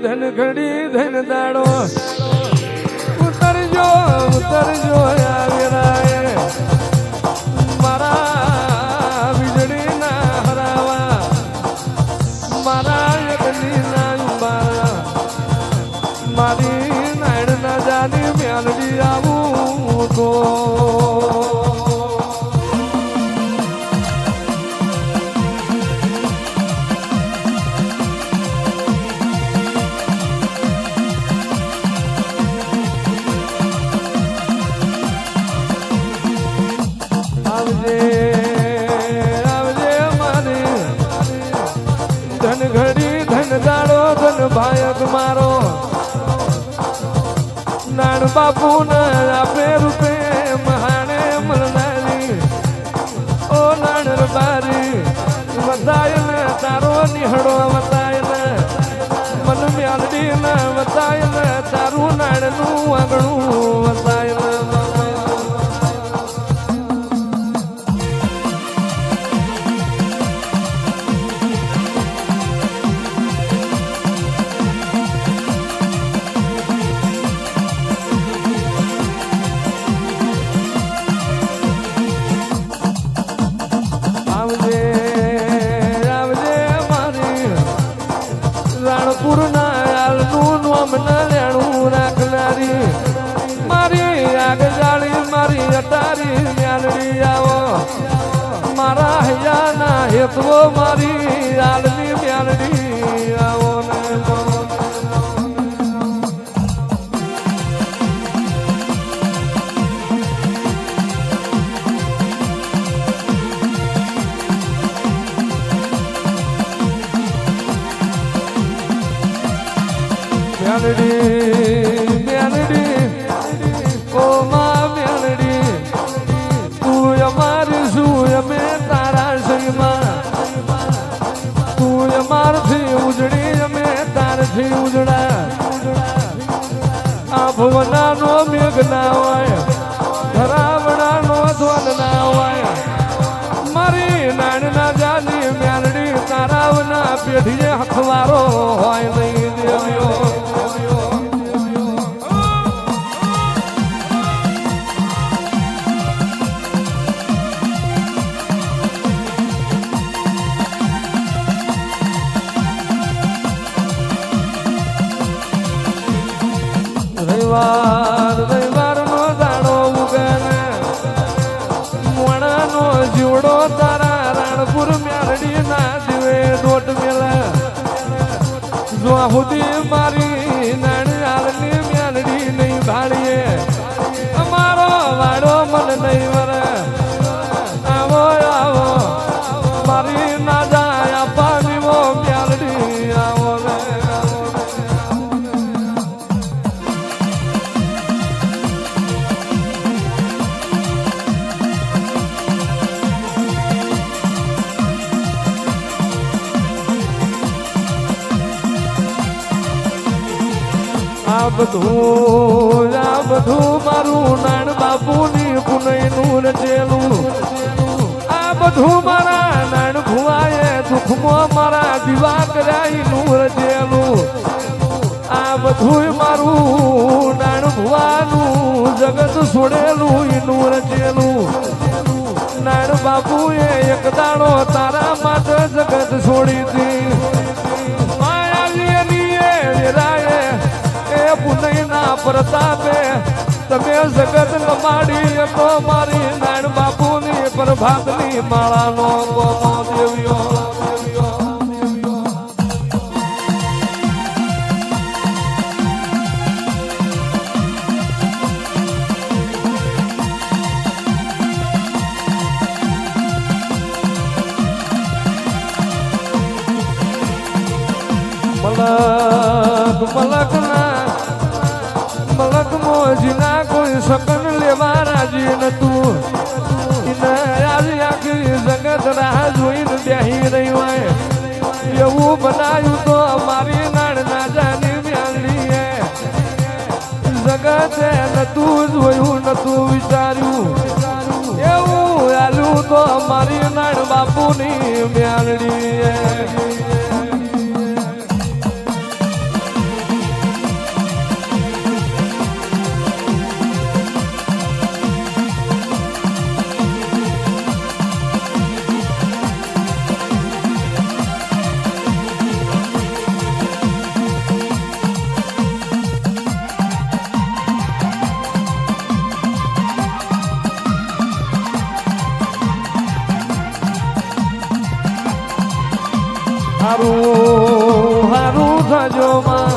ધન ઘડી ધન દાડો ઉતરજો ઉતરજો આવેરાય મારા વીજળી ના હરાવા મારા યજ્ઞ ના ઉંબારા મારી નાયણ ના જાની મ્યાલડી આવું તો ધન ઘડી ધન દાડો ધન ભાયક મારો નાણ બાપુ ના આપે રૂપે મહાણે મળનારી ઓ નાણ રબારી વતાય ને તારો નિહળો વતાય ને મન મ્યાલડી ના વતાય ને તારું નાણ નું આંગણું વતાય ને રાણપુર ના યાલનું નોમ ના લેણું રાખનારી મારી આગ જાળી મારી અટારી મ્યાલડી આવો મારા હૈયા ના હેતવો મારી યાલની મ્યાલડી આવો મ્યાલડી મ્યાલડી ઓ માં મ્યાલડી તું અમારી શું અમે તારા સંગમાં તું અમારથી ઉજળી અમે તારથી ઉજળા આ ભવના નો મેઘ ના હોય ધરાવણા નો ધ્વન ના હોય મારી નાણ ના જાની મ્યાલડી તારાવના પેઢીએ હખવારો હોય નહીં દેવ્યો રવિવાર નો દાડો ઉગને મોણા નો જીવડો તારા રાણપુર મ્યાલડી ના દિવે દોટ મેલા જો સુધી મારી નાની હાલની મ્યાલડી નહીં ભાળીએ અમારો વાડો મન નહીં વરે આવો આવો મારી ના જાય પાણીવો મ્યાલડી આવો આ બધું મારું નાણ બાપુની પુનઈનું રચેલું આ બધું મારા નાણ ભુવાએ દુઃખમાં મારા દીવા કર્યાનું રચેલું આ બધું મારું નાણ ભુવાનું જગત છોડેલું એનું રચેલું નાણ બાપુએ એક દાડો તારા માટે જગત છોડી હતી પુનઈ ના પ્રતાપે તમે જગત લમાડી તો મારી નાણ બાપુની પ્રભાતની માળાનો ગોમો દેવ્યો મલક ના મલક મોજીના કોઈ સકન લેવા રાજી નતું આખી જગત રાહ જોઈને બેહી રહી હોય એવું બનાવ્યું તો અમારી નાણ ના જાની મ્યાલડીએ જગતે નતું જોયું નતું વિચાર્યું એવું આલ્યું તો અમારી નાણ બાપુની મ્યાલડીએ વરોમાં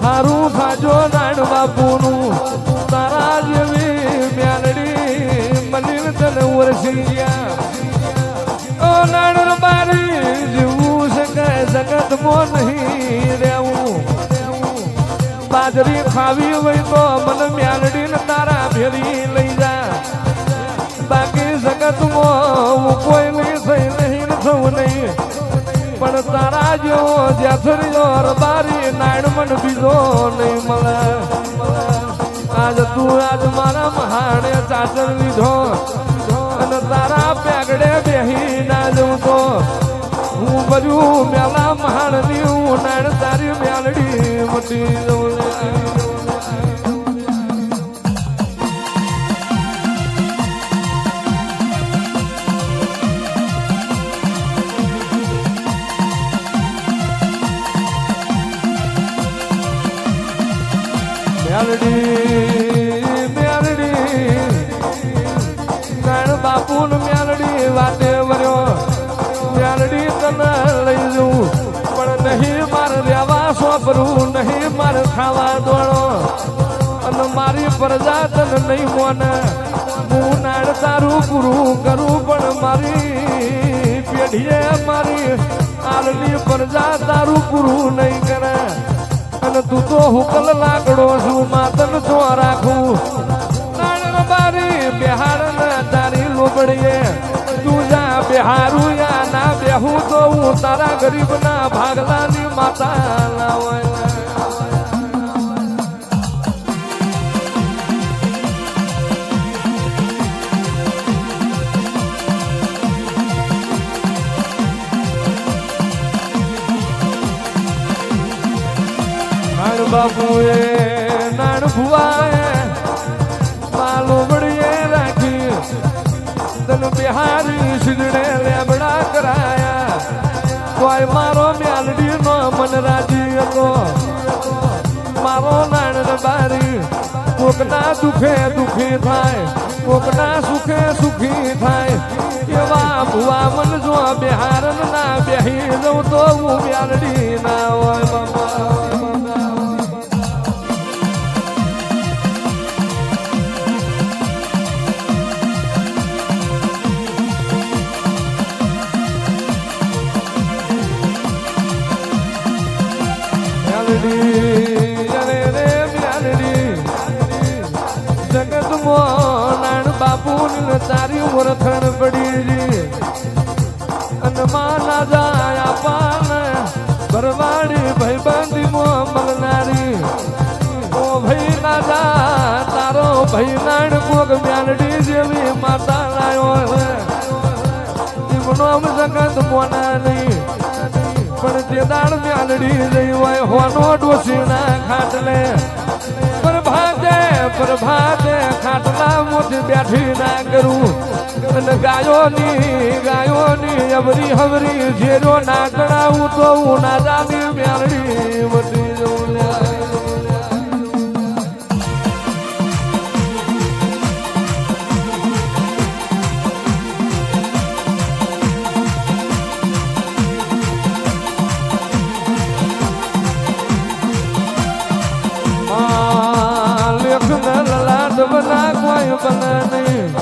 હારું ખાજો નાણ બાપુનું તારા જેવી મ્યાલડી મલીન તને વરસી ગયા ઓ નાણ બારી જીવું શકે જગતમાં નહીં રહેવું બાજરી ખાવી હોય તો મને મ્યાલડી ને તારા ભેરી લઈ જા બાકી જગતમાં હું કોઈ નહીં થઈ નહીં થવું નહીં પણ તારા જેવો જ્યાથરીઓ રબારી નાયણ મન બીજો નહીં મળે આજ તું આજ મારા મહાણે ચાચર લીધો અને તારા પેગડે બેહી ના જવું તો હું બધું મેલા મહાણની હું નાયણ તારી મ્યાલડી મટી જવું બાપુન મ્યાલડી વાતે વર્યો મ્યાલડી તને લઈ જવું પણ નહીં મારે રહેવા સોંપરું નહીં મારે ખાવા દોડો અને મારી પ્રજા તને નહીં મોને હું નાડ તારું પૂરું કરું પણ મારી પેઢીએ મારી આલની પ્રજા તારું પૂરું નહીં કરે અને તું તો હુકલ લાકડો છું માતન જો રાખું નાણ બારી બિહાર ને તારી લોબડીએ તું જા બિહારું યા ના બેહું તો હું તારા ગરીબ ના ભાગલાની માતા લાવાય બાપુએ નાણ ભુવાએ માલો બળીએ રાખી તન બિહારી શીગડે લેબડા કરાયા કોઈ મારો મ્યાલડી નો મન રાજી હતો મારો નાણ બારી કોકના દુખે દુખી થાય કોકના સુખે સુખી થાય એવા ભુવા મન જો બિહાર ના બેહી જવું તો હું મ્યાલડી ના હોય બાપા જગત મોનાણ બાપુ તારી ઓળખણ પડી અને માના જાય પાન ભરવાડી ભાઈબંધી મો મળનારી ઓ ભાઈ ના જા તારો ભાઈ નાણ કોક મ્યાલડી જેવી માતા લાયો એમનો જગત મોના નહીં પણ તે દાડ મ્યાલડી જઈ હોય હોનો ડોસીના ખાટલે પ્રભાતે ખાટલા મોથી બેઠી ના કરું અને ગાયોની અવરી હવરી જેરો ના કણાવું તો હું ના જામી મ્યાલડી મટી જવું બના કોઈ બને નહીં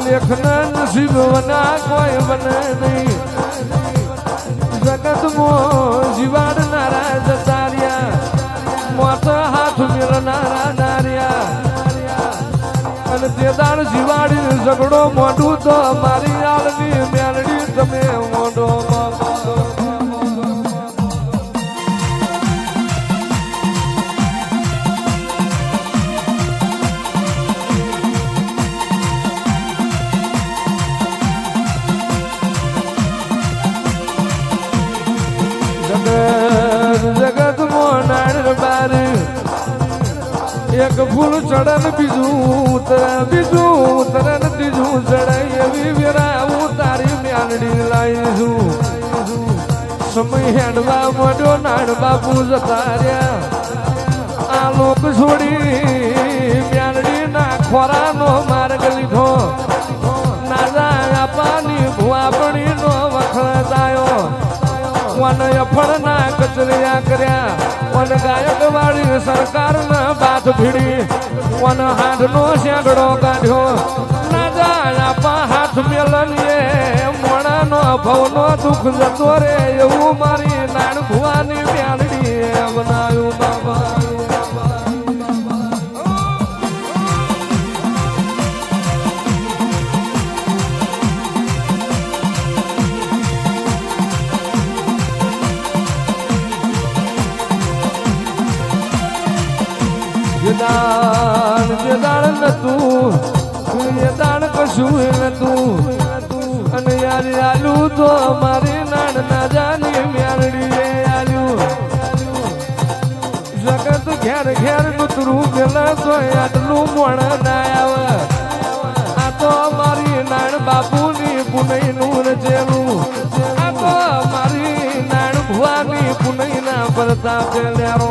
લેખના નસીબ બના કોઈ બને નહીં જગત મો જીવાડનારા જતાર્યા મોત હાથ મેળનારા નાર્યા અને તે દાડ જીવાડી ઝઘડો મોઢું તો મારી આલની મ્યાલડી તમે મોઢો જગત મોનાણ બારી એક ફૂલ ચડન બીજું ઉતરન ત્રીજું ચડાઈ એવી વેરા હું તારી મ્યાલડી લાવીશું સમય હેડવા મોઢો નાણ બાપુ જતા રહ્યા આ લોક છોડી મ્યાલડી ના ખોરાનો માર્ગ લીધો ના જાય પાણી ભુવાપણી નો વખત આવ્યો વન અફળના કચરિયા કર્યા વન ગાયકવાડી સરકારના બાથ ભીડી વન હાથનો શેગડો કાઢ્યો ના જાય આપા હાથ મેલનીએ મોણાનો ભવનો દુઃખ જતો રે એવું મારી નાણ ભુવાની મ્યાલડીએ બનાવ્યું બાબા દાણ નતું એ દાણ કશું નતું અને યાર આલું તો મારી નાણ ના જાની મ્યારડીએ આલ્યું જગત ઘેર ઘેર કૂતરું પેલા તો આટલું મોણ ના આવે આ તો મારી નાણ બાપુની પુનઈ નું રચેલું આ તો મારી નાણ ભુવાની પુનઈ ના પ્રતાપે લ્યારો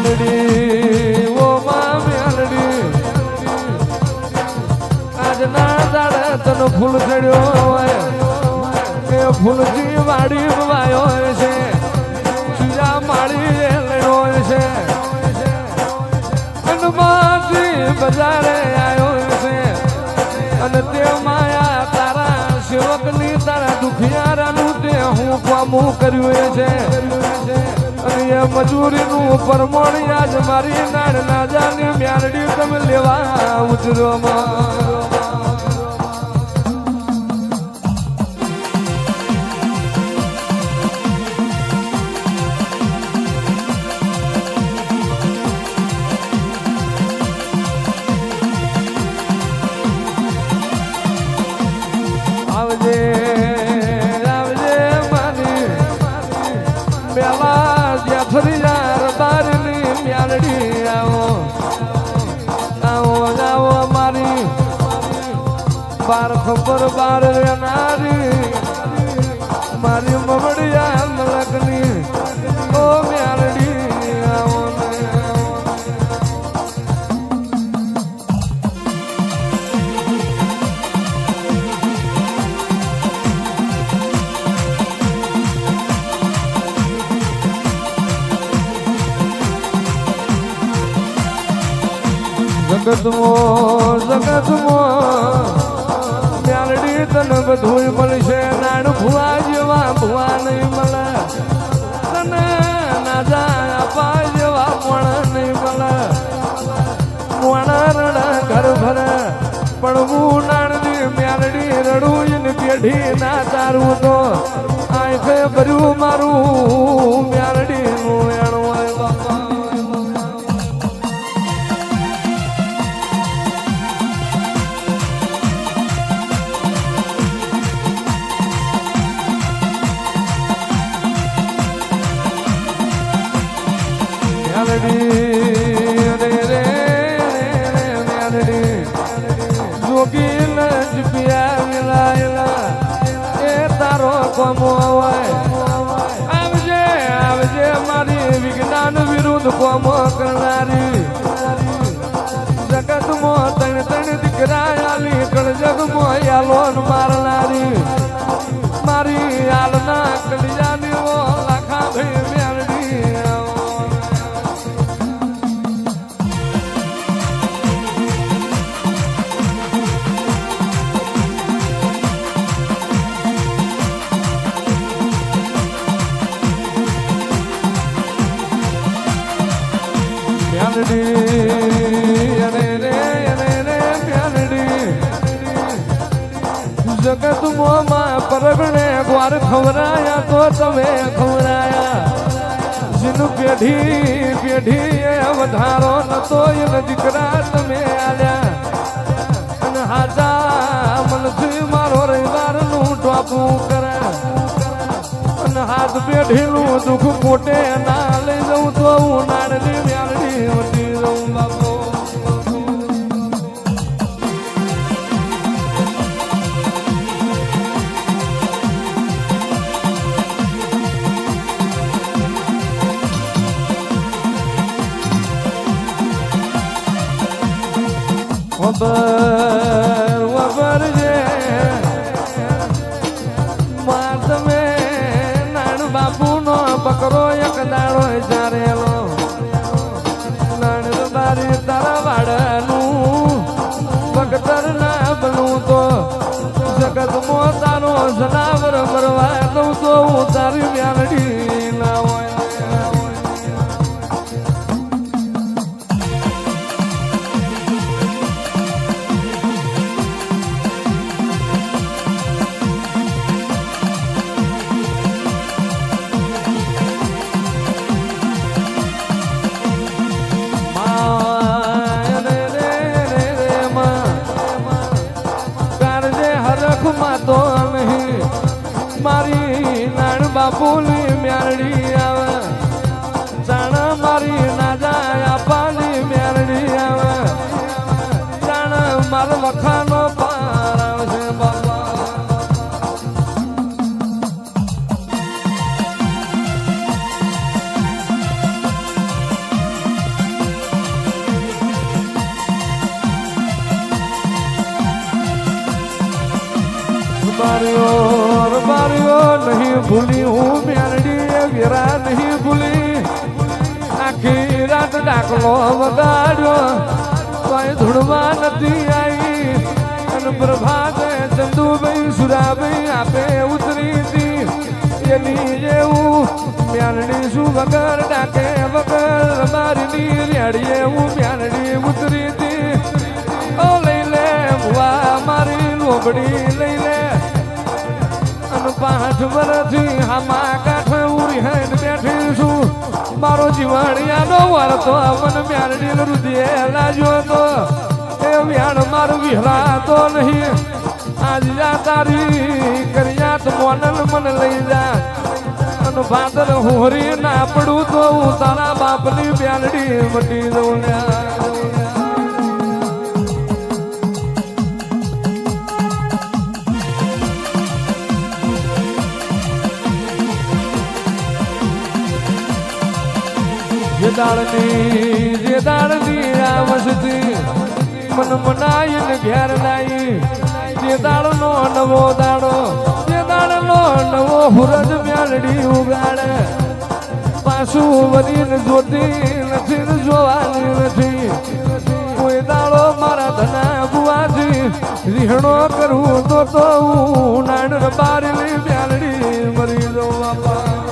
ઓ માં મ્યાલડી આજના દાડે તને ફૂલ ચડ્યો હોય એ ફૂલથી વાડી વાયો છે સુજા માળી લડ્યો છે હનુમાનજી બજારે આવ્યો છે અને તે માયા તારા સેવકની તારા દુખિયારાનું તે હું કામું કર્યું છે મજૂરીનું પરમોણ યાદ મારી નાડ ના જાની મ્યાલડી તમે લેવા ઉતરોમાં આવજે આવજે મારી મેલા ફરિયાર બારની મ્યાલડી આવો આવો આવો મારી બાર ખબર બાર રેનારી મારી મમડિયા મલકની ઓ મ્યાલડી આવો જગતમો મ્યાલડી તને બધું મળશે નાણ ભુવા જેવા ભુવા નહીં મળે તને ના જાય આપા જેવા મોણ નહીં મળે મોણા રડા ઘર ભરે પણ હું નાણની મ્યાલડી રડું એની પેઢી ના તારું તો આંખે ભર્યું મારું મ્યાલડી નું એણું હોય બાપા જોગી લજ પિયા મિલાયેલા એ તારો કોમો હોય આવજે આવજે મારી વિજ્ઞાન વિરુદ્ધ કોમો કરનારી જગતમાં તણ તણ દીકરા આલી કણ જગમાં યાલોન મારનારી મારી હાલના કલિયાની ઓ લાખા ભાઈ મ્યાલડી જગત મોમાં પરગણે ગ્વાર ખવરાયા તો તમે ખવરાયા જેનું પેઢી પેઢી વધારો નતો એને દીકરા તમે આલ્યા અને હાજા મનથી મારો રવિવારનું ટોપું કરે અને હાથ પેઢીનું દુઃખ પોતે ના લઈ જવું તો હું નાડની મ્યાલડી વટી જવું બાપો વબર જે માં તમે નાણ બાપુનો બકરો એક દાડો ચારેલો નાણ બારી તારા વાડાનું ભગતર ના બનું તો જગતમાં તારો જનાવર મરવા દઉં તો હું તારી વ્યાલડી ના હોય તો નહીં મારી નાણ બાપુની મ્યારડી આવે જાણા મારી ના જાય પાલી મ્યારડી આવે જાણા મારા વખાનો પાર આવશે બાપા બારીઓ નહીં ભૂલી હું મ્યારડી વીરા નહીં ભૂલી આખી રાત ડાકલો વગાડ્યો કોઈ ધૂળવા નથી આવી અને પ્રભાતે ચંદુભાઈ સુરાભાઈ આપે ઉતરી હતી એની જેવું મ્યારડી શું વગર ડાકે વગર બારીની રેડીએ હું મ્યારડી ઉતરી હતી ઓ લઈ લે ભુવા મારી લોબડી લઈ લે 5 વર્ષથી હામા કાંઠે ઉરી હેડ બેઠી છું મારો જીવણિયાનો વારતો મન મ્યારડી રુદિએ લાગ્યો તો એ વ્યાણ મારું વિહરાતો નહીં આજ જા તારી કર્યા તો મોનલ મન લઈ જા અને ભાદર હોરી ના પડું તો હું તારા બાપની મ્યારડી મટી દઉં જે દાળની આવસતી મન મનાઈને ઘેર લાઈ જે દાળનો નવો દાડો જે દાળનો નવો હુરજ મ્યારડી ઉગાડે પાછું વરીને જોતી નથી જોવાની નથી કોઈ દાડો મારા ધના બુવાજી રીહણો કરું તો હું નાણ બારી મ્યારડી મરી દઉં બાપા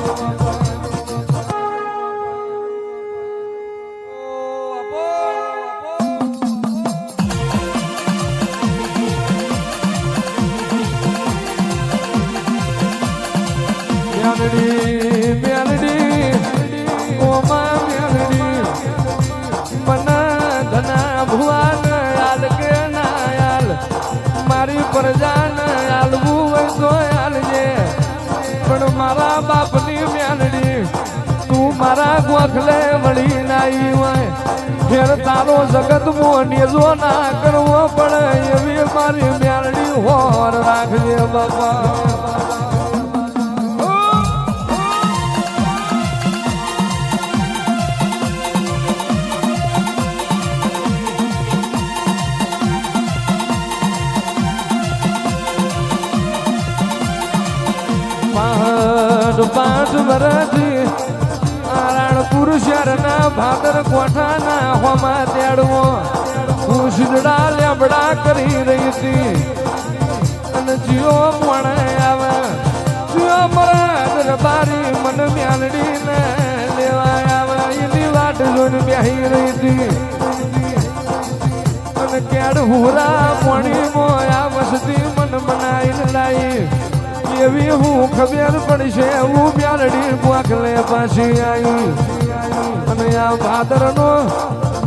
મ્યારડી ઓ માં મ્યારડી મના ધના ભુવાન આલ કે ના આલ મારી પ્રજાન આલવું હોય તો આલજે પણ મારા બાપની મ્યારડી તું મારા ગોખલે વળી નાઈ હોય ફેર તારો જગત મોનેજો ના કરવો પડે એવી મારી મ્યારડી હોર રાખજે બાપા પાંચ વર્ષથી રાણપુર શહેરના ભાદર કોઠાના હોમાં તેડવો હું શીદડા લેબડા કરી રહી હતી અને જીઓ મોણે આવે જીઓ મરા દરબારી મન મ્યાલડીને લેવા આવે એની વાટ જોઈને બેહી રહી હતી અને કેડ હુરા પોણીમાં આ વસતી મન બનાવીને લાવી એવી હું ખબર પડશે હું મ્યારડી ગોખલે પાછી આવી અને આ ભાદરનો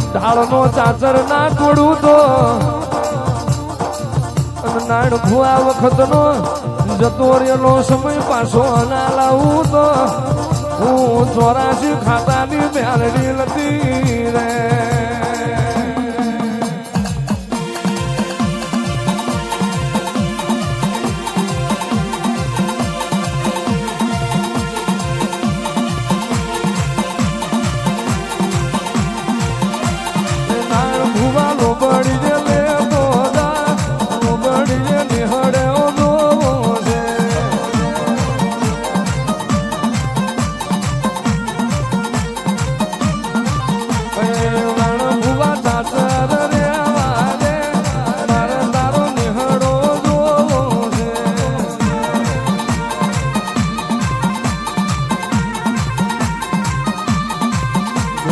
ઢાળનો ચાચર ના તોડું તો અને નાણ ભુવા વખતનો જતો રહેલો સમય પાછો ના લાવું તો હું 84 ખાતાની મ્યારડી નથી રે પડી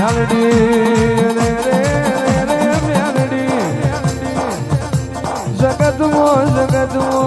મ્યાલડી રે રે રે રે મ્યાલડી જગતમો જગતમો